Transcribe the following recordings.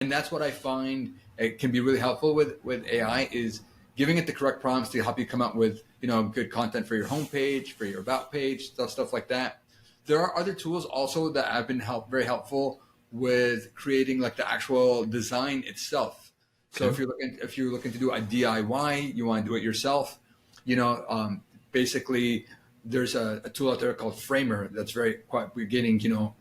And that's what I find it can be really helpful with AI is giving it the correct prompts to help you come up with, good content for your homepage, for your about page, stuff like that. There are other tools also that have been very helpful with creating like the actual design itself. So Okay. if you're looking to do a DIY, you want to do it yourself, you know, basically there's a tool out there called Framer that's very quite beginning,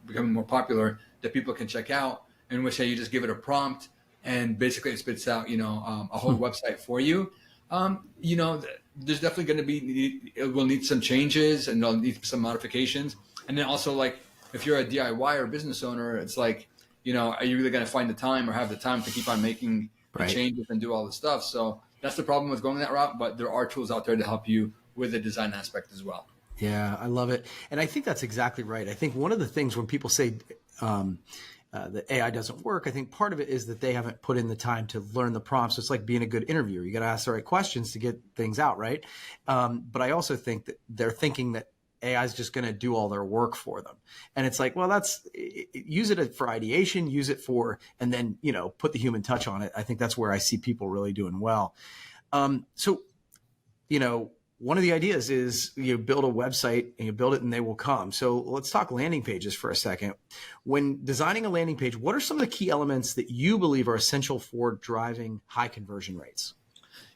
becoming more popular that people can check out, in which you just give it a prompt and basically it spits out, a whole website for you. There's definitely going to be, it will need some changes and it'll need some modifications. And then also like, if you're a DIY or business owner, it's like, are you really going to find the time or have the time to keep on making the Right. changes and do all the stuff? So that's the problem with going that route, but there are tools out there to help you with the design aspect as well. Yeah, I love it. And I think that's exactly right. I think one of the things when people say that AI doesn't work, I think part of it is that they haven't put in the time to learn the prompts. So it's like being a good interviewer. You got to ask the right questions to get things out, right? But I also think that they're thinking that AI is just going to do all their work for them. And it's like, well, use it for ideation, use it for, and then, put the human touch on it. I think that's where I see people really doing well. So, one of the ideas is you build a website and you build it and they will come. So let's talk landing pages for a second. When designing a landing page, what are some of the key elements that you believe are essential for driving high conversion rates?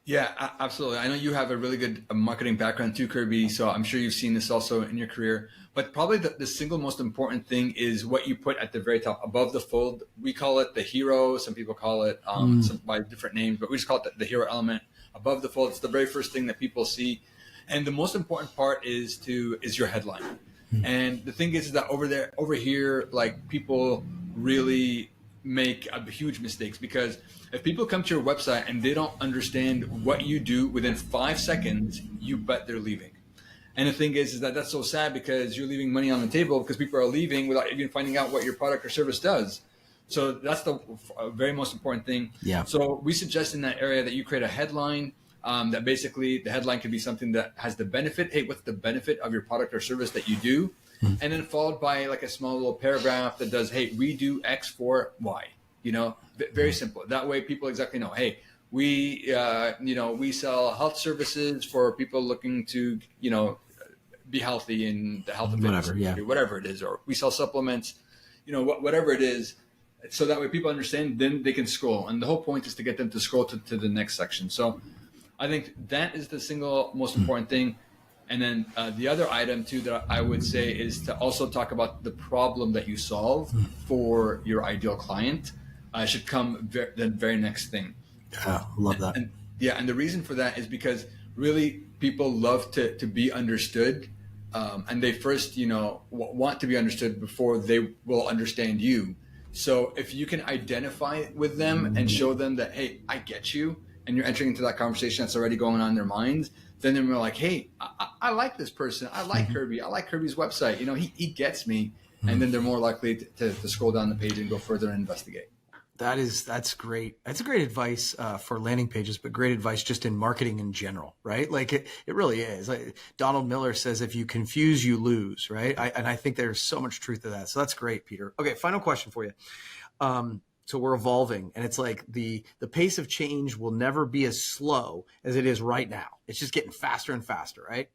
Yeah, absolutely. I know you have a really good marketing background too, Kirby. So I'm sure you've seen this also in your career. But probably the single most important thing is what you put at the very top above the fold. We call it the hero. Some people call it by different names, but we just call it the hero element above the fold. It's the very first thing that people see. And the most important part is your headline. And the thing is that over here, like people really make huge mistakes, because if people come to your website and they don't understand what you do within 5 seconds, you bet they're leaving. And the thing is that that's so sad, because you're leaving money on the table because people are leaving without even finding out what your product or service does. So that's the very most important thing. Yeah. So we suggest in that area that you create a headline, that basically the headline could be something that has the benefit. Hey, what's the benefit of your product or service that you do? And then followed by like a small little paragraph that does, hey, we do X for Y. Very simple. That way people exactly know, hey, we sell health services for people looking to, be healthy in the health and fitness industry, whatever it is, or we sell supplements, whatever it is. So that way people understand, then they can scroll. And the whole point is to get them to scroll to the next section. So I think that is the single most important thing. And then the other item too that I would say is to also talk about the problem that you solve for your ideal client. Should come the very next thing. Yeah, love that. And the reason for that is because really people love to be understood, and they first want to be understood before they will understand you. So if you can identify with them and show them that, hey, I get you, and you're entering into that conversation that's already going on in their minds, then they're like, hey, I like this person. I like Kirby. I like Kirby's website. He gets me. And then they're more likely to scroll down the page and go further and investigate. That's great. That's a great advice for landing pages, but great advice just in marketing in general, right? Like it really is. Like Donald Miller says, if you confuse, you lose, right? And I think there's so much truth to that. So that's great, Peter. Okay, final question for you. So we're evolving, and it's like the pace of change will never be as slow as it is right now. It's just getting faster and faster, right?